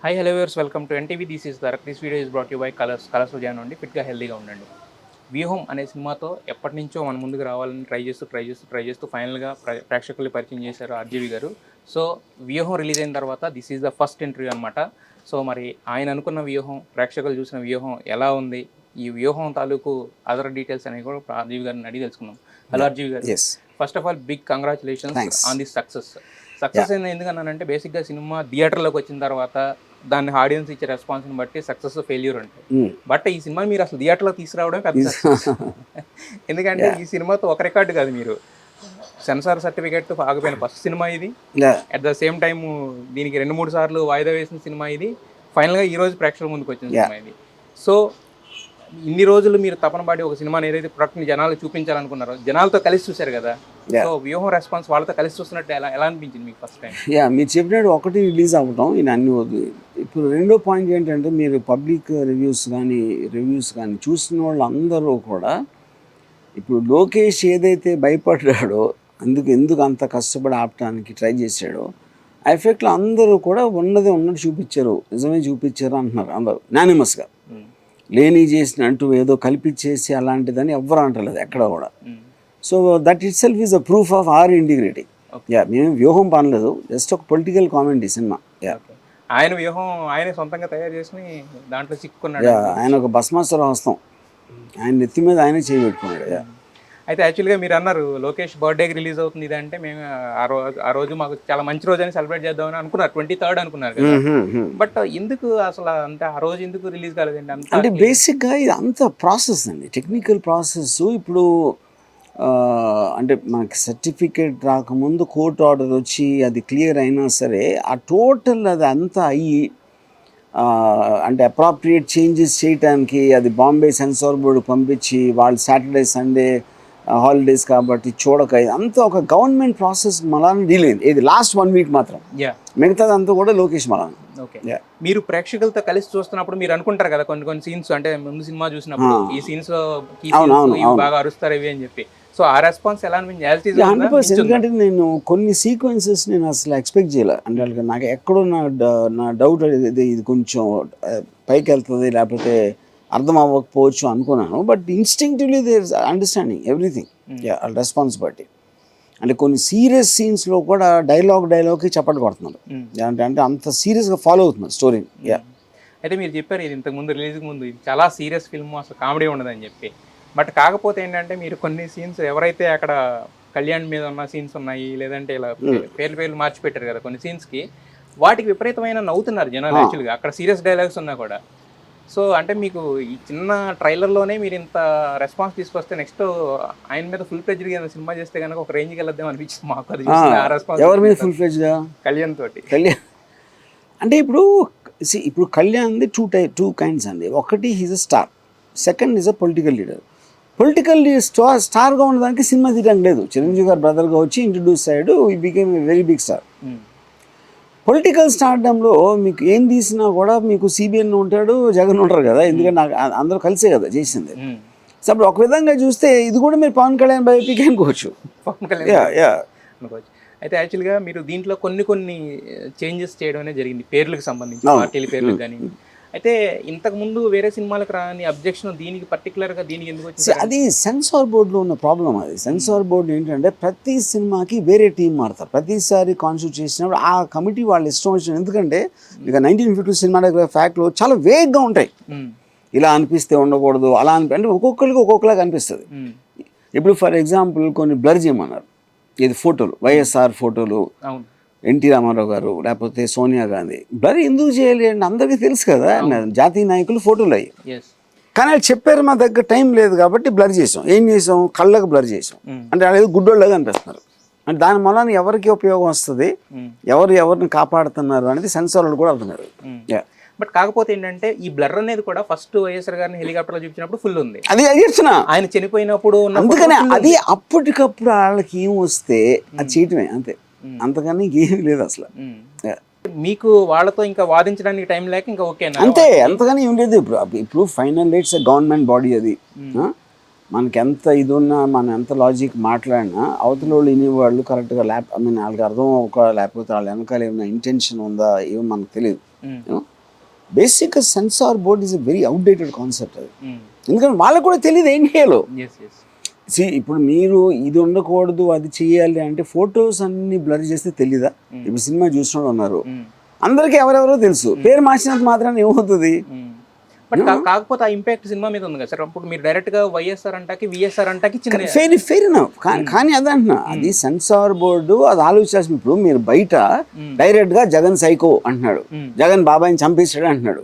Hi hello viewers, welcome to NTV. This is దరక్. This video is brought you by colours join అండి. ఫిట్గా హెల్దీగా ఉండండి. వ్యూహం అనే సినిమాతో ఎప్పటి నుంచో మన ముందుకు రావాలని ట్రై చేస్తూ ఫైనల్గా ప్రేక్షకుల్ని పరిచయం చేశారు ఆర్జీవి గారు. సో వ్యూహం రిలీజ్ అయిన తర్వాత this is the first interview అనమాట. సో మరి ఆయన అనుకున్న వ్యూహం, ప్రేక్షకులు చూసిన వ్యూహం ఎలా ఉంది, ఈ వ్యూహం తాలూకు అదర్ డీటెయిల్స్ అనేవి కూడా ఆర్జీవి గారిని అడిగి తెలుసుకుందాం. Hello RGV garu, first of all big congratulations on this success. అయింది ఎందుకన్నానంటే, బేసిక్గా సినిమా థియేటర్లోకి వచ్చిన తర్వాత దాన్ని ఆడియన్స్ ఇచ్చే రెస్పాన్స్ని బట్టి సక్సెస్ ఫెయిల్యూర్ ఉంటాయి. బట్ ఈ సినిమా మీరు అసలు థియేటర్లో తీసుకురావడం పెద్ద ఎందుకంటే ఈ సినిమాతో ఒక రికార్డు కాదు, మీరు సెన్సార్ సర్టిఫికేట్ ఆగిపోయిన ఫస్ట్ సినిమా ఇది. అట్ ద సేమ్ టైమ్ దీనికి 2-3 సార్లు వాయిదా వేసిన సినిమా ఇది. ఫైనల్గా ఈ రోజు ప్రేక్షకుల ముందుకు వచ్చిన సినిమా ఇది. సో ఇన్ని రోజులు మీరు తపన పడి ఒక సినిమాని ఏదైతే ప్రొడక్ట్ని జనాలు చూపించాలనుకున్నారో, జనాలతో కలిసి చూశారు కదా. సో వ్యూహం రెస్పాన్స్ వాళ్ళతో కలిసి చూస్తున్నట్టు ఎలా అనిపించింది మీకు ఫస్ట్ టైం? మీరు చెప్పినట్టు ఒకటి రిలీజ్ అవ్వటం ఇది అన్ని వద్దు. ఇప్పుడు రెండో పాయింట్ ఏంటంటే, మీరు పబ్లిక్ రివ్యూస్ కానీ చూసిన వాళ్ళందరూ కూడా ఇప్పుడు లోకేష్ ఏదైతే భయపడ్డాడో, ఎందుకు అంత కష్టపడి ఆపటానికి ట్రై చేశాడో, ఆ ఎఫెక్ట్లో అందరూ కూడా ఉన్నదే ఉన్నట్టు చూపించారు, నిజమే చూపించారు అంటున్నారు అందరూ యునానిమస్గా. లేని చేసినట్టు ఏదో కల్పించేసి అలాంటిదని ఎవ్వరు అంటలేదు ఎక్కడ కూడా. So that it self is a proof of our integrity. మేము వ్యూహం పనలేదు, జస్ట్ ఒక పొలిటికల్ కామెంటరీ సినిమా. ఆయన వ్యూహం ఆయన సొంతంగా తయారు చేసి దాంట్లో చిక్కుకున్నాడు. ఆయన ఒక భస్మాసుర హస్తం, ఆయన నెత్తి మీద ఆయనే చేయబెట్టుకున్నాడు. అయితే యాక్చువల్గా మీరు అన్నారు లోకేష్ బర్త్డేకి రిలీజ్ అవుతుంది ఇది అంటే, మేము ఆ రోజు మాకు చాలా మంచి రోజు అని సెలబ్రేట్ చేద్దామని అనుకున్నారు. 23rd అనుకున్నారు కదా. బట్ ఎందుకు అసలు అంటే ఆ రోజు ఎందుకు రిలీజ్ కాలేదండి? అంటే బేసిక్గా ఇది అంత ప్రాసెస్ అండి, టెక్నికల్ ప్రాసెస్. ఇప్పుడు అంటే మనకి సర్టిఫికేట్ రాకముందు కోర్టు ఆర్డర్ వచ్చి అది క్లియర్ అయినా సరే, ఆ టోటల్ అది అంతా అయ్యి అంటే అప్రాప్రియేట్ చేంజెస్ చేయడానికి అది బాంబే సెన్సార్ బోర్డు పంపించి, వాళ్ళు సాటర్డే సండే హాలిడేస్ కాబట్టి చూడక, అంతా ఒక గవర్నమెంట్ ప్రాసెస్ మలానే డీల్ అయింది. ఇది లాస్ట్ 1 వీక్ మాత్రం, మిగతాది అంతా కూడా లోకేష్ మలాన్. మీరు ప్రేక్షకులతో కలిసి చూస్తున్నప్పుడు మీరు అనుకుంటారు కదా కొన్ని సీన్స్, అంటే ముందు సినిమా చూసినప్పుడు ఈ సీన్స్ బాగా అరుస్తారు ఇవి అని చెప్పి. సో ఆ రెస్పాన్స్ ఎలా అనిపించింది? 100%. ఎందుకంటే నేను కొన్ని సీక్వెన్సెస్ నేను అసలు ఎక్స్పెక్ట్ చేయలే. అంటే నాకు ఎక్కడో నా డౌట్ ఇది కొంచెం పైకి వెళ్తుంది లేకపోతే అర్థం అవ్వకపోవచ్చు అనుకున్నాను. But instinctively their understanding everything response బట్టి. అంటే కొన్ని సీరియస్ సీన్స్లో కూడా డైలాగ్కి చప్పట్లు కొడుతున్నారు. అంటే అంత సీరియస్గా ఫాలో అవుతున్నారు స్టోరీని. అయితే మీరు చెప్పారు ఇది ఇంతకుముందు రిలీజ్కి ముందు ఇది చాలా సీరియస్ ఫిల్మ్, అసలు కామెడీ ఉండదని చెప్పి. బట్ కాకపోతే ఏంటంటే, మీరు కొన్ని సీన్స్ ఎవరైతే అక్కడ కళ్యాణ్ మీద ఉన్న సీన్స్ ఉన్నాయి, లేదంటే ఇలా పేర్లు మార్చి పెట్టారు కదా కొన్ని సీన్స్కి, వాటికి విపరీతమైన నవ్వుతున్నారు జనాలు యాక్చువల్గా, అక్కడ సీరియస్ డైలాగ్స్ ఉన్నా కూడా. సో అంటే మీకు ఈ చిన్న ట్రైలర్లోనే మీరు ఇంత రెస్పాన్స్ తీసుకొస్తే, నెక్స్ట్ ఆయన మీద ఫుల్ ఫ్లెడ్జ్డ్గా ఏదైనా సినిమా చేస్తే కనుక ఒక రేంజ్కి వెళ్ళొద్దాం అనిపించింది మాకు. అది ఆ రెస్పాన్స్ ఎవరి మీద ఫుల్ ఫ్లెడ్జ్గా? కళ్యాణ్ తోటి. అంటే ఇప్పుడు కళ్యాణ్ది టూ కైండ్స్ అండి. ఒకటి he's a star, second is a political leader. Political స్టార్గా ఉండడానికి సినిమా తీయడానికి లేదు. చిరంజీవి గారు బ్రదర్గా వచ్చి ఇంట్రడ్యూస్ అయ్యాడు, he became a very big star. Political స్టార్డంలో మీకు ఏం తీసినా కూడా మీకు సిబిఎన్ ఉంటాడు, జగన్ ఉంటారు కదా, ఎందుకంటే నాకు అందరూ కలిసే కదా చేసింది. సో అప్పుడు ఒక విధంగా చూస్తే ఇది కూడా మీరు పవన్ కళ్యాణ్ బయోపిక్ అనుకోవచ్చు. అయితే యాక్చువల్గా మీరు దీంట్లో కొన్ని చేంజెస్ చేయడం అనేది జరిగింది, పేర్లకు సంబంధించి, పార్టీల పేర్లకు కానీ. అయితే ఇంతకుముందు వేరే సినిమాలకు రాని అబ్జెక్షన్ దీనికి పర్టికులర్గా దీనికి ఎందుకు వచ్చింది? అది సెన్సార్ బోర్డులో ఉన్న ప్రాబ్లం. అది సెన్సార్ బోర్డు ఏంటంటే, ప్రతి సినిమాకి వేరే టీం మారుతారు. ప్రతిసారి కాన్స్టిట్యూట్ చేసినప్పుడు ఆ కమిటీ వాళ్ళు ఇష్టం వచ్చిన, ఎందుకంటే ఇక 1950 సినిమాటోగ్రఫీ ఫ్యాక్ట్లో చాలా వేగ్గా ఉంటాయి. ఇలా అనిపిస్తే ఉండకూడదు, అలా అంటే ఒక్కొక్కరికి ఒక్కొక్కలాగా అనిపిస్తుంది. ఇప్పుడు ఫర్ ఎగ్జాంపుల్ కొన్ని బ్లర్ చేయమన్నారు, ఇది ఫోటోలు, వైఎస్ఆర్ ఫోటోలు, ఎన్టీ రామారావు గారు లేకపోతే సోనియా గాంధీ, బ్లర్ ఎందుకు చేయాలి అంటే అందరికీ తెలుసు కదా, జాతీయ నాయకులు ఫోటోలు అయ్యి. కానీ వాళ్ళు చెప్పారు మా దగ్గర టైం లేదు కాబట్టి బ్లర్ చేసాం. ఏం చేసాం? కళ్ళకు బ్లర్ చేసాం. అంటే వాళ్ళు గుడ్డోళ్ళగా అనిపిస్తున్నారు. అంటే దాని వలన ఎవరికి ఉపయోగం వస్తుంది, ఎవరిని కాపాడుతున్నారు అనేది సెన్సార్ వాళ్ళు కూడా అవుతున్నారు. బట్ కాకపోతే ఏంటంటే, ఈ బ్లర్ అనేది కూడా ఫస్ట్ వైఎస్ఆర్ గారిని హెలికాప్టర్లో చూపించినప్పుడు ఫుల్ ఉంది, అది ఆయన చనిపోయినప్పుడు. అందుకనే అది అప్పటికప్పుడు వాళ్ళకి ఏం వస్తే అది చేయటమే అంతే, అంతకన్నా ఏమీ లేదు అసలు. మీకు వాళ్ళతో ఇంకా వాదించడానికి టైం లేక ఇంకా ఓకే అంతే, అంతగానే ఏం లేదు. ఇప్పుడు ఫైనల్ ఇట్స్ గవర్నమెంట్ బాడీ. అది మనకి ఎంత ఇది ఉన్నా, మనం ఎంత లాజిక్ మాట్లాడినా అవతల వాళ్ళు వినేవాళ్ళు కరెక్ట్గా వాళ్ళకి అర్థం లేకపోతే వాళ్ళ వెనకాల ఏమైనా ఇంటెన్షన్ ఉందా ఏమో మనకు తెలియదు. బేసిక్గా censor board is a very outdated concept అది. ఎందుకంటే వాళ్ళకు కూడా తెలియదు ఏం చేయాలో. ఇప్పుడు మీరు ఇది ఉండకూడదు అది చేయాలి అంటే ఫొటోస్ అన్ని బ్లర్ చేస్తే తెలీదా? ఇప్పుడు సినిమా చూసిన ఉన్నారు, అందరికీ ఎవరెవరో తెలుసు, పేరు మార్చినంత మాత్రాన్ని ఏమవుతుంది? బట్ కాకపోతే ఆ ఇంపాక్ట్ సినిమా మీద ఉంది కదా సార్. అప్పుడు మీరు డైరెక్ట్ గా వైఎస్ఆర్ అంటాకి విఎస్ఆర్ అంటాకి ఫెయిర్ ఎనఫ్. కానీ అదే అంటున్నా, అది సెన్సార్ బోర్డు అది ఆలోచించాల్సింది. ఇప్పుడు మీరు బయట డైరెక్ట్ గా జగన్ సైకో అంటున్నాడు, జగన్ బాబాయిని చంపేశాడు అంటున్నాడు,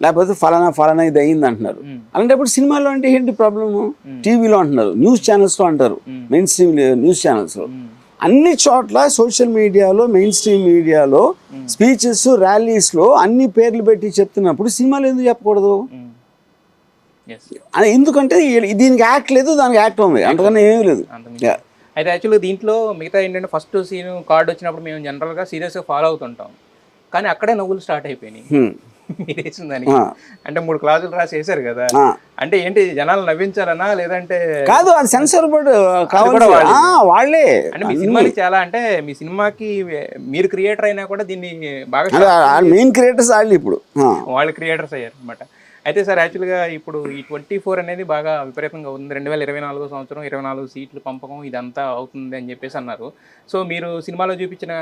లేకపోతే ఫలానా ఇది అయింది అంటున్నారు. అలాంటప్పుడు సినిమాలో అంటే ఏంటి ప్రాబ్లము? టీవీలో అంటున్నారు, న్యూస్ ఛానల్స్లో అంటారు, మెయిన్ స్ట్రీమ్ న్యూస్ ఛానల్స్లో, అన్ని చోట్ల సోషల్ మీడియాలో, మెయిన్ స్ట్రీమ్ మీడియాలో, స్పీచెస్ ర్యాలీస్లో అన్ని పేర్లు పెట్టి చెప్తున్నప్పుడు సినిమాలు ఎందుకు చెప్పకూడదు? ఎందుకంటే దీనికి యాక్ట్ లేదు, దానికి యాక్ట్ ఉంది, అంతకన్నా ఏమీ లేదు. అయితే యాక్చువల్గా దీంట్లో మిగతా ఏంటంటే ఫస్ట్ సీన్ కార్డు వచ్చినప్పుడు మేము జనరల్గా సీరియస్గా ఫాలో అవుతుంటాం, కానీ అక్కడే నవ్వులు స్టార్ట్ అయిపోయినాయి మీరు వేసిన దానికి. అంటే 3 క్లాసులు రాసి వేసారు కదా, అంటే ఏంటి జనాలు నవ్వించాలనా లేదంటే కాదు? అది సెన్సార్ బోర్డు వాళ్ళే. అంటే మీ సినిమాకి చాలా, అంటే మీ సినిమాకి మీరు క్రియేటర్ అయినా కూడా దీన్ని బాగా మెయిన్ క్రియేటర్స్ వాళ్ళు ఇప్పుడు వాళ్ళు క్రియేటర్స్ అయ్యారు అనమాట. అయితే సార్ యాక్చువల్గా ఇప్పుడు ఈ 24 అనేది బాగా విపరీతంగా ఉంది. 2024 సంవత్సరం 24 సీట్లు పంపకం ఇదంతా అవుతుంది అని చెప్పేసి అన్నారు. సో మీరు సినిమాలో చూపించిన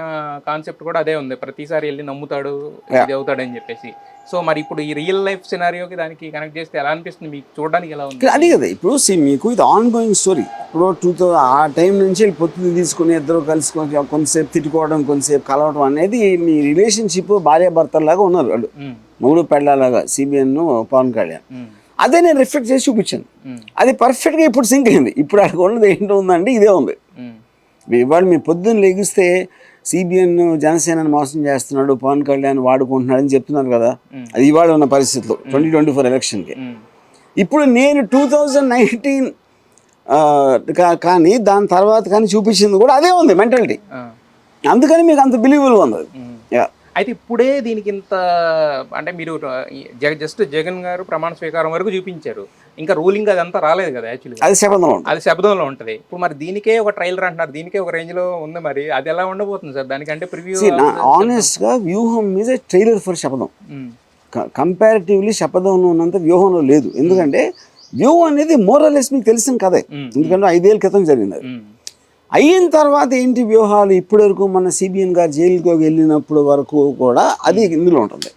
కాన్సెప్ట్ కూడా అదే ఉంది, ప్రతిసారి వెళ్ళి నమ్ముతాడు ఇది అవుతాడని చెప్పేసి. సో మరి ఇప్పుడు ఈ రియల్ లైఫ్ సినారియోకి దానికి కనెక్ట్ చేస్తే ఎలా అనిపిస్తుంది మీకు? చూడడానికి ఎలా ఉంది? అదే కదా, ఇప్పుడు మీకు ఇది ఆన్ గోయింగ్ స్టోరీ. ఇప్పుడు 2000 ఆ టైం నుంచి పొత్తులు తీసుకుని ఇద్దరు కలుసుకొని కొంతసేపు తిట్టుకోవడం, కొంతసేపు కలవడం అనేది మీ రిలేషన్షిప్ భార్యాభర్తలాగా ఉన్నారు వాళ్ళు, మూడు పెళ్ళలాగా, సిబిఎన్ పవన్ కళ్యాణ్. అదే నేను రిఫ్లెక్ట్ చేసి చూపించాను, అది పర్ఫెక్ట్గా ఇప్పుడు సింక్ అయింది. ఇప్పుడు అక్కడ ఉన్నది ఏంటో ఉందండి, ఇదే ఉంది. ఇవాళ మీ పొద్దున్న లెగిస్తే సిబిఎన్ జనసేనని మోసం చేస్తున్నాడు, పవన్ కళ్యాణ్ వాడుకుంటున్నాడు అని చెప్తున్నారు కదా, అది ఇవాళ ఉన్న పరిస్థితిలో 2024 ఎలక్షన్కి. ఇప్పుడు నేను 2019 కానీ దాని తర్వాత కానీ చూపించింది కూడా అదే ఉంది మెంటాలిటీ, అందుకని మీకు అంత బిలీవబుల్ ఉంది. అయితే ఇప్పుడే దీనికి ఇంత, అంటే మీరు జస్ట్ జగన్ గారు ప్రమాణ స్వీకారం వరకు చూపించారు, ఇంకా రూలింగ్ అదంతా రాలేదు కదా యాక్చువల్లీ, అది శబ్దంలో ఉంటుంది. ఇప్పుడు మరి దీనికే ఒక ట్రైలర్ అంటున్నారు, దీనికే ఒక రేంజ్ లో ఉంది, మరి అది ఎలా ఉండబోతుంది సార్? దానికంటే ప్రివ్యూ ఆనెస్ట్ గా వ్యూహం మీద ట్రైలర్ ఫర్ శపథం కంపారిటివ్లీ శపథంలో ఉన్నంత వ్యూహంలో లేదు. ఎందుకంటే వ్యూహం అనేది మోరలెస్ మీకు తెలిసిన కదే, ఎందుకంటే 5 ఏళ్ళ క్రితం జరిగింది. అది అయిన తర్వాత ఏంటి వ్యూహాలు, ఇప్పటి వరకు మన సిబిఎన్ గారు జైలుకి వెళ్ళినప్పుడు వరకు కూడా అది ఇందులో ఉంటుంది,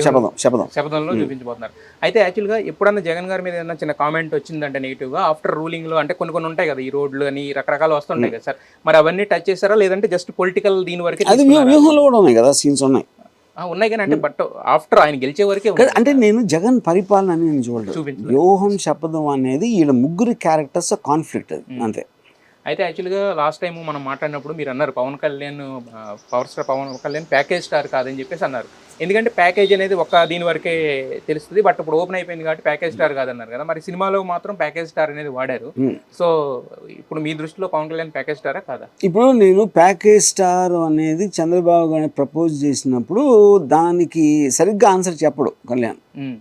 శపథంలో చూపించబోతున్నారు. అయితే యాక్చువల్గా ఎప్పుడన్నా జగన్ గారి మీద ఏదైనా చిన్న కామెంట్ వచ్చిందంటే నెగిటివ్గా ఆఫ్టర్ రూలింగ్లో, అంటే కొన్ని ఉంటాయి కదా, ఈ రోడ్లు అని రకరకాలు వస్తుంటాయి కదా సార్, మరి అవన్నీ టచ్ చేశారా లేదంటే జస్ట్ పొలిటికల్ దీని వరకే? అది వ్యూహంలో కూడా ఉన్నాయి కదా, సీన్స్ ఉన్నాయి కానీ, అంటే బట్ ఆఫ్టర్ ఆయన గెలిచే వరకే. అంటే నేను జగన్ పరిపాలన అని నేను చూడలేదు, వ్యూహం శపథం అనేది వీళ్ళ ముగ్గురు క్యారెక్టర్స్ కాన్ఫ్లిక్ట్ అది అంతే. అయితే యాక్చువల్గా లాస్ట్ టైం మనం మాట్లాడినప్పుడు మీరు అన్నారు Pawan Kalyan, power star Pawan Kalyan package star కాదని చెప్పేసి అన్నారు. ఎందుకంటే ప్యాకేజ్ అనేది ఒక దీని వరకే తెలుస్తుంది, బట్ ఇప్పుడు ఓపెన్ అయిపోయింది కాబట్టి ప్యాకేజ్ స్టార్ కాదన్నారు కదా, మరి సినిమాలో మాత్రం ప్యాకేజ్ స్టార్ అనేది వాడారు. సో ఇప్పుడు మీ దృష్టిలో పవన్ కళ్యాణ్ ప్యాకేజ్ స్టారా కాదా? ఇప్పుడు నేను ప్యాకేజ్ స్టార్ అనేది చంద్రబాబు గారిని ప్రపోజ్ చేసినప్పుడు దానికి సరిగ్గా ఆన్సర్ చెప్పడు కళ్యాణ్,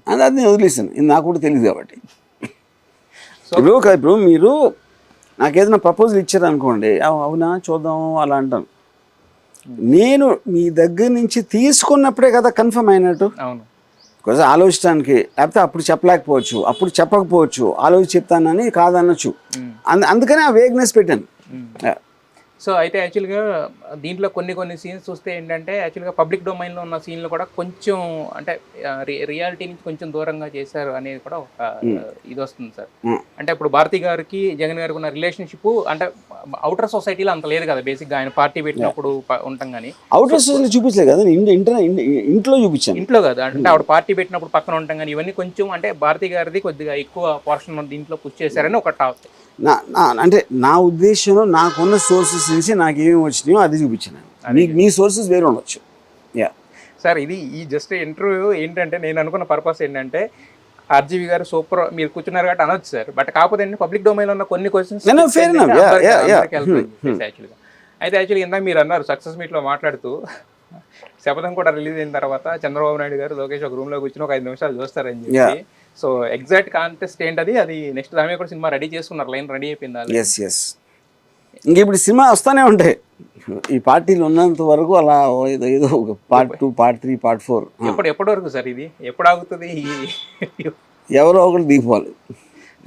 అది నేను వదిలేసాను, ఇది నాకు కూడా తెలియదు కాబట్టి. ఇప్పుడు మీరు నాకు ఏదైనా ప్రపోజల్ ఇచ్చారనుకోండి, అవునా చూద్దాము అలా అంటాను. నేను మీ దగ్గర నుంచి తీసుకున్నప్పుడే కదా కన్ఫర్మ్ అయినట్టు. కొంచెం ఆలోచించడానికి, లేకపోతే అప్పుడు చెప్పలేకపోవచ్చు, అప్పుడు చెప్పకపోవచ్చు, ఆలోచించి చెప్తానని కాదనొచ్చు, అందుకనే ఆ వేగ్నెస్ పెట్టాను. సో అయితే యాక్చువల్గా దీంట్లో కొన్ని సీన్స్ చూస్తే ఏంటంటే యాక్చువల్గా పబ్లిక్ డొమైన్లో ఉన్న సీన్లు కూడా కొంచెం అంటే రియాలిటీ నుంచి కొంచెం దూరంగా చేశారు అనేది కూడా ఒక ఇది వస్తుంది సార్. అంటే ఇప్పుడు భారతి గారికి జగన్ గారికి ఉన్న రిలేషన్షిప్ అంటే అవుటర్ సొసైటీలో అంత లేదు కదా, బేసిక్గా ఆయన పార్టీ పెట్టినప్పుడు ఉంటాం కానీ అవుటర్ సొసైటీ చూపించలేదు కదా, ఇంట్లో చూపించాను. ఇంట్లో కదా, అంటే ఆవిడ పార్టీ పెట్టినప్పుడు పక్కన ఉంటాం కానీ ఇవన్నీ కొంచెం అంటే భారతి గారిది కొద్దిగా ఎక్కువ పోర్షన్ దీంట్లో పుష్ చేశారని ఒక టాక్. అంటే నా ఉద్దేశంలో నాకున్న సోర్సెస్ నుంచి నాకు ఏమేమి వచ్చినాయో అది చూపించాను. మీ సోర్సెస్ వేరే ఉండొచ్చు. సార్ ఇది ఈ జస్ట్ ఇంటర్వ్యూ ఏంటంటే నేను అనుకున్న పర్పస్ ఏంటంటే ఆర్జీవి గారు సూపర్ మీరు కూర్చున్నారు కాబట్టి అనొచ్చు సార్, బట్ కాకపోతే పబ్లిక్ డొమైన్ ఉన్న కొన్ని క్వశ్చన్స్ యాక్చువల్గా. అయితే యాక్చువల్గా ఇందాక మీరు అన్నారు సక్సెస్ మీట్లో మాట్లాడుతూ శపథం కూడా రిలీజ్ అయిన తర్వాత చంద్రబాబు నాయుడు గారు లోకేష్ ఒక రూమ్లో కూర్చొని ఒక 5 నిమిషాలు చూస్తారని చెప్పి. సో ఎగ్జాక్ట్ కాంటెస్ట్ ఏంటది, అది నెక్స్ట్ దాని కూడా సినిమా రెడీ చేసుకున్నారు, లైన్ రెడీ అయిపోయింది. ఇంక ఇప్పుడు సినిమా వస్తూనే ఉంటాయి ఈ పార్టీలు ఉన్నంత వరకు అలా ఏదో ఏదో పార్ట్ 2 పార్ట్ 3 పార్ట్ 4 ఎప్పటి వరకు సార్ ఇది ఎప్పుడు ఆగుతుంది ఎవరో ఒకళ్ళు దిగిపోవాలి,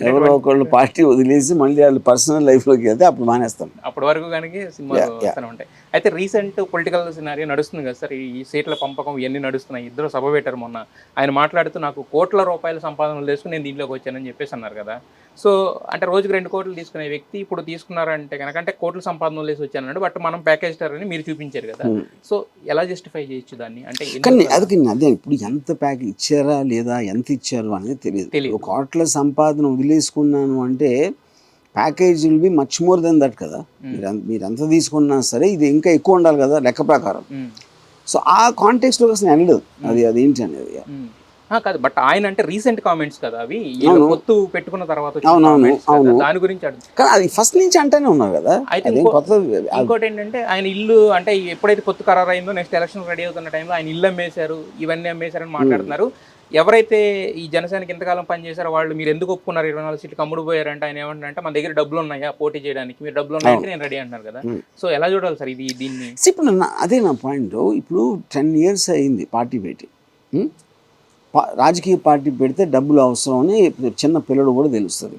ఎవరో ఒకళ్ళు పార్టీ వదిలేసి మళ్ళీ వాళ్ళు పర్సనల్ లైఫ్లోకి వెళ్తే అప్పుడు మానేస్తాం. అప్పటి వరకు కనుక సినిమాలు వస్తూనే ఉంటాయి. అయితే రీసెంట్ పొలిటికల్ సినారియో నడుస్తుంది కదా సార్, ఈ సీట్ల పంపకం ఇవన్నీ నడుస్తున్నాయి. ఇద్దరు సభ పెట్టారు మొన్న. ఆయన మాట్లాడుతూ నాకు కోట్ల రూపాయల సంపాదనలు తీసుకుని నేను దీంట్లోకి వచ్చానని చెప్పేసి అన్నారు కదా. సో అంటే రోజుకి 2 కోట్లు తీసుకునే వ్యక్తి ఇప్పుడు తీసుకున్నారంటే కనుక అంటే కోట్ల సంపాదనలు వేసి వచ్చానంటే బట్ మనం ప్యాకేజ్ స్టార్ అని మీరు చూపించారు కదా. సో ఎలా జస్టిఫై చేయొచ్చు దాన్ని అంటే? కానీ అదే ఇప్పుడు ఎంత ప్యాకేజ్ ఇచ్చారా లేదా ఎంత ఇచ్చారు అనేది తెలియదు. ఒక కోట్ల సంపాదన వదిలేసుకున్నాను అంటే package will be much more than that కదా. మీరు ఎంత తీసుకున్నా సరే ఇది ఇంకా ఎక్కువ ఉండాలి కదా లెక్క ప్రకారం. సో ఆ కాంటెక్స్లో అసలు వెళ్ళదు అది ఏంటి అనేది కాదు. బట్ ఆయన అంటే రీసెంట్ కామెంట్స్ కదా అవి, పొత్తు పెట్టుకున్న తర్వాత దాని గురించి కానీ అది ఫస్ట్ నుంచి అంటేనే ఉన్నారు కదా. అయితే ఇంకోటి ఏంటంటే ఆయన ఇల్లు అంటే ఎప్పుడైతే పొత్తు ఖరారు అయిందో నెక్స్ట్ ఎలక్షన్ రెడీ అవుతున్న టైంలో ఆయన ఇల్లు అమ్మేశారు, ఇవన్నీ అమ్మేశారని మాట్లాడుతున్నారు. ఎవరైతే ఈ జనసేనకి ఇంతకాలం పనిచేశారో వాళ్ళు మీరు ఎందుకు ఒప్పుకున్నారు 24 సీట్లు కమ్ముడు పోయారంటే ఆయన ఏమంటారంటే మన దగ్గర డబ్బులు ఉన్నాయా పోటీ చేయడానికి, మీరు డబ్బులు ఉన్నాయంటే నేను రెడీ అంటున్నారు కదా. సో ఎలా చూడాలి సార్ ఇది దీన్ని? ఇప్పుడు అదే నా పాయింట్. ఇప్పుడు 10 years అయింది పార్టీ పెట్టి. రాజకీయ పార్టీ పెడితే డబ్బులు అవసరం అని చిన్న పిల్లడు కూడా తెలుస్తుంది.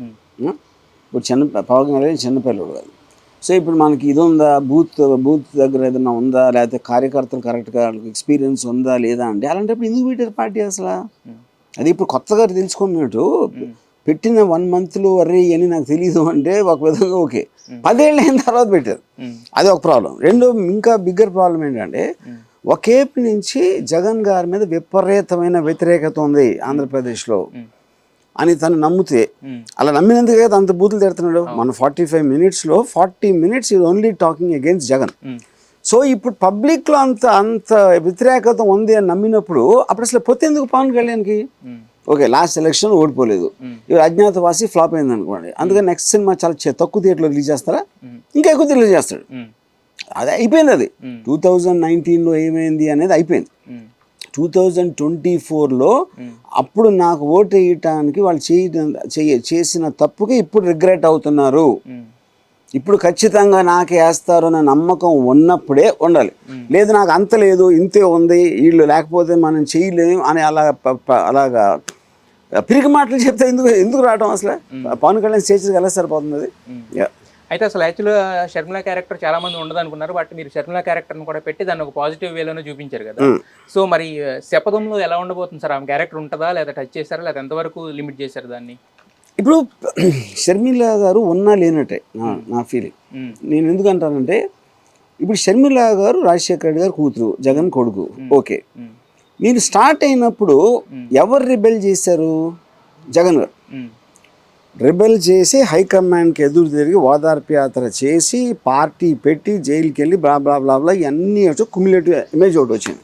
ఇప్పుడు పవన్ కళ్యాణ్ చిన్న పిల్లడు కాదు. సో ఇప్పుడు మనకి ఇది ఉందా, బూత్ దగ్గర ఏదైనా ఉందా, లేకపోతే కార్యకర్తలు కరెక్ట్గా ఎక్స్పీరియన్స్ ఉందా లేదా అంటే అలాంటప్పుడు ఎందుకు పెట్టారు పార్టీ అసలు? అది ఇప్పుడు కొత్తగా తెలుసుకున్నట్టు పెట్టిన 1 monthలో అరే అని నాకు తెలియదు అంటే ఒక విధంగా ఓకే. 10 ఏళ్ళు అయిన తర్వాత పెట్టారు, అది ఒక ప్రాబ్లం. ఇంకా బిగ్గర్ ప్రాబ్లం ఏంటంటే ఒకేపు నుంచి జగన్ గారి మీద విపరీతమైన వ్యతిరేకత ఉంది ఆంధ్రప్రదేశ్లో అని తను నమ్మితే, అలా నమ్మినందుకే అంత బూతులు తిడుతున్నాడు. మన 45 minutesలో 40 minutes is only talking against Jagan. So ఇప్పుడు పబ్లిక్లో అంత వ్యతిరేకత ఉంది అని నమ్మినప్పుడు అప్పుడు అసలు పొత్తెందుకు పవన్ కళ్యాణ్కి? ఓకే లాస్ట్ ఎలక్షన్ ఓడిపోలేదు, ఇవి అజ్ఞాతవాసి ఫ్లాప్ అయింది అనుకోండి, అందుకని నెక్స్ట్ సినిమా చాలా తక్కువ థియేటర్లో రిలీజ్ చేస్తారా? ఇంకా ఎక్కువ రిలీజ్ చేస్తాడు. అది అయిపోయింది. అది 2019లో ఏమైంది అనేది అయిపోయింది. 2024లో అప్పుడు నాకు ఓటు వేయటానికి వాళ్ళు చేసిన తప్పుకి ఇప్పుడు రిగ్రెట్ అవుతున్నారు. ఇప్పుడు ఖచ్చితంగా నాకే వేస్తారు అనే నమ్మకం ఉన్నప్పుడే ఉండాలి. లేదు నాకు అంత లేదు ఇంతే ఉంది వీళ్ళు లేకపోతే మనం చేయలేము అని అలాగా పిరికి మాటలు చెప్తే ఎందుకు రావటం? అసలు పవన్ కళ్యాణ్ స్టేజ్కి ఎలా సరిపోతుంది అది? అయితే అసలు యాక్చువల్గా షర్మిల క్యారెక్టర్ చాలా మంది ఉండదు అనుకున్నారు, బట్ మీరు షర్మిల క్యారెక్టర్ని కూడా పెట్టి దాన్ని ఒక పాజిటివ్ వేలోనే చూపించారు కదా. సో మరి శపథంలో ఎలా ఉండబోతుంది సార్? ఆమె క్యారెక్టర్ ఉంటుందా లేదా టచ్ చేశారా లేదా ఎంతవరకు లిమిట్ చేశారు దాన్ని? ఇప్పుడు షర్మిల గారు ఉన్నా లేనట్టే నా ఫీలింగ్. నేను ఎందుకంటానంటే ఇప్పుడు షర్మిల గారు రాజశేఖర రెడ్డి గారు కూతురు, జగన్ కొడుకు. ఓకే, మీరు స్టార్ట్ అయినప్పుడు ఎవరు రిబెల్ చేశారు? జగన్ గారు రిబెల్ చేసి హైకమాండ్కి ఎదురు తిరిగి ఓదార్పు యాత్ర చేసి పార్టీ పెట్టి జైలుకి వెళ్ళి బ్లా బ్లా బ్లా బ్లా ఇవన్నీ వచ్చి క్యుములేటివ్ ఇమేజ్ ఒకటి వచ్చింది.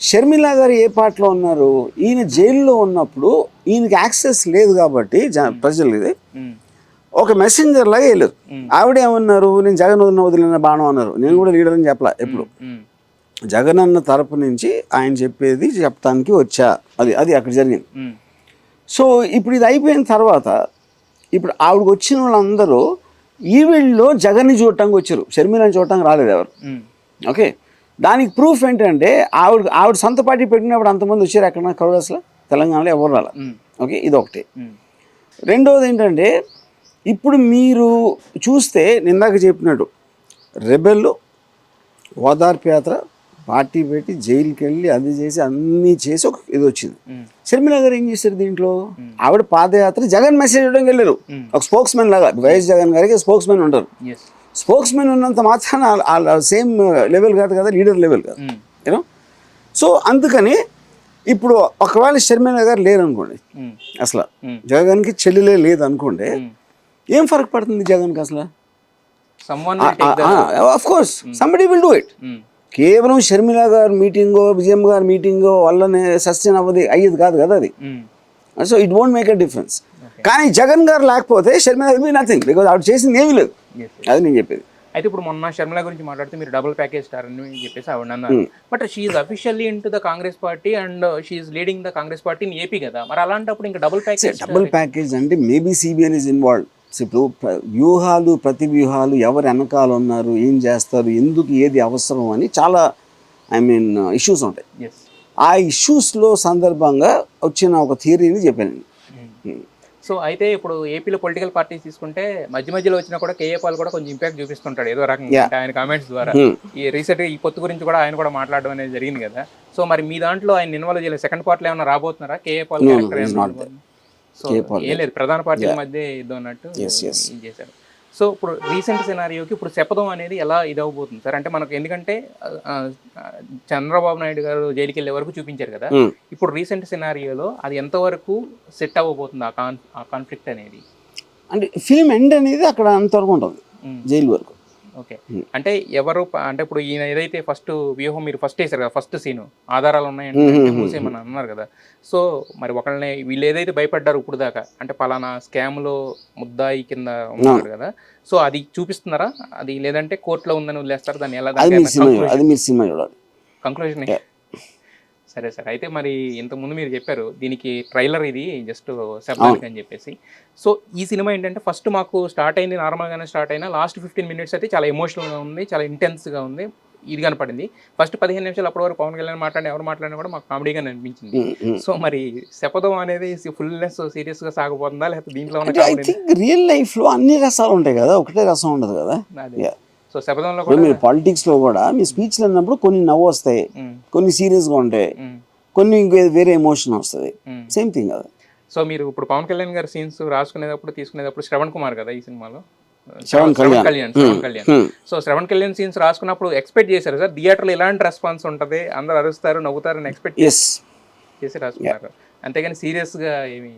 షర్మిల గారు ఏ పార్టీలో ఉన్నారు? ఈయన జైల్లో ఉన్నప్పుడు ఈయనకి యాక్సెస్ లేదు కాబట్టి ప్రజలది ఒక మెసెంజర్ లాగా వెళ్ళారు. ఆవిడేమన్నారు? నేను జగన్ వదిలిన బాణం అన్నారు. నేను కూడా లీడర్ అని చెప్పలా. ఎప్పుడు జగన్ అన్న తరపు నుంచి ఆయన చెప్పేది చెప్పడానికి వచ్చా, అది అక్కడ జరిగింది. సో ఇప్పుడు ఇది అయిపోయిన తర్వాత ఇప్పుడు ఆవిడకి వచ్చిన వాళ్ళందరూ ఈవెంట్లో జగన్ని చూడటానికి వచ్చారు, షర్మిలని చూడటానికి రాలేదు ఎవరు. ఓకే, దానికి ప్రూఫ్ ఏంటంటే ఆవిడ సొంత పార్టీ పెట్టినప్పుడు అంతమంది వచ్చారు ఎక్కడ క్రౌడ్ అసలు తెలంగాణలో ఎవరు రాల. ఓకే, ఇది ఒకటి. రెండవది ఏంటంటే ఇప్పుడు మీరు చూస్తే నిందాక చెప్పినట్టు రెబెల్ ఓదార్పు యాత్ర పార్టీ పెట్టి జైలుకి వెళ్ళి అది చేసి అన్నీ చేసి ఒక ఇది వచ్చింది. షర్మిల గారు ఏం చేశారు దీంట్లో? ఆవిడ పాదయాత్ర జగన్ మెసేజ్ ఇవ్వడానికి వెళ్ళారు, ఒక స్పోక్స్ మ్యాన్ లాగా. వైఎస్ జగన్ గారికి స్పోక్స్ మ్యాన్ ఉంటారు. స్పోక్స్ మ్యాన్ ఉన్నంత మాత్రాన సేమ్ లెవెల్ కాదు కదా, లీడర్ లెవెల్ కాదు యూనో. సో అందుకని ఇప్పుడు ఒకవేళ షర్మిల గారు లేరనుకోండి, అసలు జగన్కి చెల్లెలే లేదనుకోండి, ఏం ఫరక్ పడుతుంది జగన్కి అసలు? Of course somebody will do it. కేవలం షర్మిల గారు మీటింగో విజయమ్మ గారు మీటింగో వల్లనే సస్టైన్ అయ్యేది కాదు కదా అది. So it won't make a difference. కానీ జగన్ గారు లేకపోతే Sharmila will be nothing, because ఆవిడ చేసింది ఏమీ లేదు. అది నేను చెప్పేది. అయితే ఇప్పుడు మొన్న షర్మిల గురించి మాట్లాడితే మీరు డబుల్ ప్యాకేజ్ స్టార్ అని చెప్పేసి ఆవిడ అన్నారు. But she's officially into the Congress party and she's leading the Congress party in AP కదా. మరి అలాంటప్పుడు ఇంకా డబుల్ ప్యాకేజ్ అంటే మేబీ సిబిఎన్ ఇస్ ఇన్వాల్వ్డ్. ఇప్పుడు వ్యూహాలు ప్రతి వ్యూహాలు ఎవరు వెనకాల ఉన్నారు, ఏం చేస్తారు, ఎందుకు ఏది అవసరం అని చాలా ఇష్యూస్ ఉంటాయి. ఎస్. ఆ ఇష్యూస్లో సందర్భంగా వచ్చిన ఒక థియరీని చెప్పాను. సో అయితే ఇప్పుడు ఏపీలో పొలిటికల్ పార్టీస్ తీసుకుంటే మధ్య మధ్యలో వచ్చినా కూడా కేఏ పాల్ కూడా కొంచెం ఇంపాక్ట్ చూపిస్తుంటాడు ఏదో రకంగా, అంటే ఆయన కామెంట్స్ ద్వారా. ఈ రీసెంట్గా ఈ పొత్తు గురించి కూడా ఆయన కూడా మాట్లాడడం అనేది జరిగింది కదా. సో మరి మీ దాంట్లో ఆయన ఇన్వాల్వ్ చేయలేదు, సెకండ్ పార్ట్లో ఏమైనా రాబోతున్నారా కేఏ పాల్ క్యారెక్టర్? సో ఏం లేదు, ప్రధాన పార్టీల మధ్య ఇది అన్నట్టు ఏం చేశారు. సో ఇప్పుడు రీసెంట్ సినారియోకి ఇప్పుడు శపథం అనేది ఎలా ఇదవబోతుంది సార్? అంటే మనకు ఎందుకంటే చంద్రబాబు నాయుడు గారు జైలుకి వెళ్ళే వరకు చూపించారు కదా, ఇప్పుడు రీసెంట్ సినారియోలో అది ఎంతవరకు సెట్ అవ్వబోతుంది ఆ కాన్ఫ్లిక్ట్ అనేది? అంటే ఫిల్మ్ ఎండ్ అనేది అక్కడ అంతవరకు ఉంటుంది, జైలు వరకు. ఓకే. అంటే ఎవరు అంటే ఇప్పుడు ఈయన ఏదైతే ఫస్ట్ వ్యూహం మీరు ఫస్ట్ వేసారు కదా, ఫస్ట్ సీన్ ఆధారాలు ఉన్నాయంటే మూసేయమని అన్నారు కదా. సో మరి ఒకళ్ళని వీళ్ళు ఏదైతే భయపడ్డారు ఇప్పుడు దాకా, అంటే పలానా స్కామ్లో ముద్దాయి కింద ఉన్నారు కదా, సో అది చూపిస్తున్నారా అది, లేదంటే కోర్టులో ఉందని వదిలేస్తారు దాన్ని? ఎలా కంక్లూజన్? సరే సార్. అయితే మరి ఇంతకుముందు మీరు చెప్పారు దీనికి ట్రైలర్ ఇది జస్ట్ శబ్దానికి అని చెప్పేసి. సో ఈ సినిమా ఏంటంటే ఫస్ట్ మాకు స్టార్ట్ అయింది నార్మల్గానే స్టార్ట్ అయినా లాస్ట్ 15 minutes అయితే చాలా ఎమోషనల్గా ఉంది, చాలా ఇంటెన్స్గా ఉంది, ఇది కనపడింది. ఫస్ట్ 15 నిమిషాలు అప్పటి వరకు పవన్ కళ్యాణ్ మాట్లాడిన ఎవరు మాట్లాడినా కూడా మాకు కామెడీగానే అనిపించింది. సో మరి శపథం అనేది ఫుల్నెస్ సీరియస్గా సాగబోతుందా, లేకపోతే దీంట్లో ఉన్న రియల్ లైఫ్లో అన్ని రసాలు ఉంటాయి కదా, ఒకటే రసం ఉండదు కదా. సో శపథంలో మీరు పాలిటిక్స్లో కూడా మీ స్పీచ్లు అన్నప్పుడు కొన్ని నవ్వు వస్తాయి, కొన్ని సీరియస్గా ఉంటాయి, కొన్ని వేరే ఎమోషన్ వస్తుంది, సేమ్ థింగ్ కదా. సో మీరు ఇప్పుడు పవన్ కళ్యాణ్ గారి సీన్స్ రాసుకునేటప్పుడు తీసుకునేటప్పుడు శ్రవణ్ కుమార్ కదా ఈ సినిమాలో, శ్రవణ్ కళ్యాణ్. సో శ్రవణ్ కళ్యాణ్ సీన్స్ రాసుకున్నప్పుడు ఎక్స్పెక్ట్ చేశారు సార్ థియేటర్లో ఇలాంటి రెస్పాన్స్ ఉంటుంది, అందరూ అరుస్తారు నవ్వుతారు అని ఎక్స్పెక్ట్ చేసి రాసుకున్నారు, అంతేగాని సీరియస్గా ఏమి?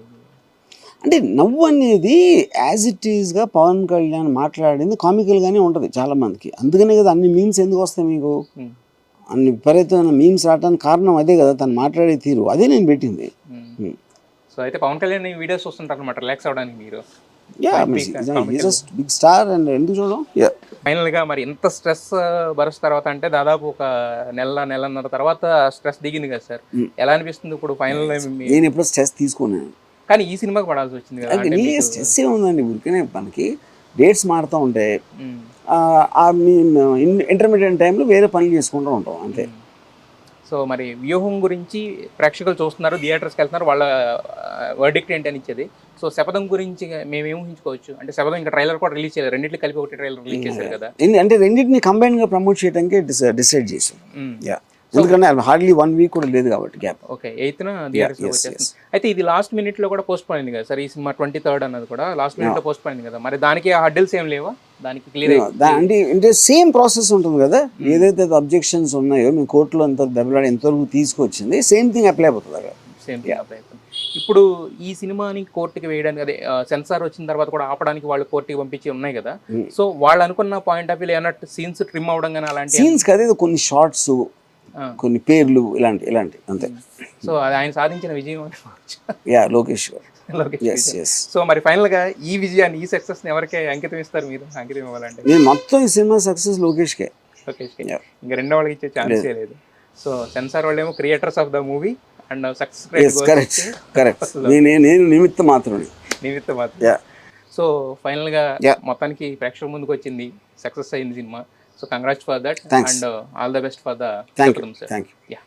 అంటే నవ్వు అనేది యాజ్ ఇట్ ఈస్గా పవన్ కళ్యాణ్ మాట్లాడింది కామికల్గానే ఉంటుంది చాలామందికి, అందుకనే కదా అన్ని మీమ్స్ ఎందుకు వస్తాయి మీకు, అన్ని విపరీతమైన మీమ్స్ రావడానికి కారణం అదే కదా, తను మాట్లాడే తీరు, అదే నేను పెట్టింది. సో అయితే పవన్ కళ్యాణ్ వీడియోస్ వస్తుంటారు అనమాట రిలాక్స్ అవ్వడానికి మీరు? బిగ్ స్టార్ అండ్ ఎందుకు చూడడం. ఫైనల్గా మరి ఎంత స్ట్రెస్ బరస్ తర్వాత అంటే దాదాపు ఒక నెలన్నర తర్వాత స్ట్రెస్ దిగింది కదా సార్, ఎలా అనిపిస్తుంది ఇప్పుడు ఫైనల్? నేను ఎప్పుడు స్ట్రెస్ తీసుకున్నాను, కానీ ఈ సినిమాకి పడాల్సి వచ్చింది కదా. స్ట్రెస్ ఏముందండి, ఊరికనే మనకి డేట్స్ మారుతూ ఉంటాయి, ఇంటర్మీడియట్ టైంలో వేరే పనులు చేసుకుంటూ ఉంటాం అంతే. సో మరి వ్యూహం గురించి ప్రేక్షకులు చూస్తున్నారు, థియేటర్స్కి వెళ్తున్నారు, వాళ్ళ వర్డిక్ట్ ఏంటి అని ఇచ్చేది. సో శపథం గురించి మేము ఏం ఊహించుకోవచ్చు అంటే, శపథం ఇంకా ట్రైలర్ కూడా రిలీజ్ చేయలేదు, రెండింటికి కలిపి ఒకటి ట్రైలర్ రిలీజ్ చేశారు కదా, అంటే రెండింటిని కంబైన్గా ప్రమోట్ చేయడానికి డిసైడ్ చేసాం. ఎందుకంటే హార్డ్లీ 1 week కూడా లేదు కాబట్టి గ్యాప్. ఓకే, 8th థియేటర్స్లో వచ్చేస్తుంది. అయితే ఇది లాస్ట్ మినిట్లో కూడా పోస్ట్ పోయింది కదా సార్, ఈ సినిమా 23rd అన్నది కూడా లాస్ట్ మినిట్లో పోస్ట్ పోయింది కదా, మరి దానికి హడ్డిల్స్ ఏం లేవా, దానికి క్లియర్ అంటే సేమ్ ప్రాసెస్ ఉంటుంది కదా, ఏదైతే అబ్జెక్షన్స్ ఉన్నాయో మీ కోర్టులో ఎంత దెబ్బలాడి ఎంతవరకు తీసుకొచ్చింది సేమ్ థింగ్ అప్లై అవుతుంది కదా. సేమ్ థింగ్ అప్లై అవుతుంది. ఇప్పుడు ఈ సినిమాని కోర్టుకి వేయడానికి, అదే సెన్సార్ వచ్చిన తర్వాత కూడా ఆపడానికి వాళ్ళు కోర్టుకి పంపించి ఉన్నాయి కదా, సో వాళ్ళు అనుకున్న పాయింట్ ఆఫ్ వ్యూ ఏమన్నట్టు సీన్స్ ట్రిమ్ అవడం కానీ అలాంటి సీన్స్ కదా, కొన్ని షార్ట్స్, కొన్ని పేర్లు ఇలాంటి అంతే. సో అది ఆయన సాధించిన విజయం లోకేష్. సో మరి ఫైనల్ గా ఈ విజయాన్ని, ఈ సక్సెస్ ని ఎవరికే అంకితం ఇస్తారు మీరు? అంకితం ఇవ్వాలంటే నేను మొత్తం ఈ సినిమా సక్సెస్ లోకేష్కే. ఇంకా రెండో వాళ్ళకి ఇచ్చే ఛాన్సే లేదు. సో సెన్సార్ వాళ్ళు ఏమో creators of the movie and success correct నేను నిమిత్త మాత్రమే. సో ఫైనల్ గా మొత్తానికి ప్రేక్షకుల ముందుకు వచ్చింది, సక్సెస్ అయింది cinema. So congrats for that. Thanks. And all the best for the Thank you.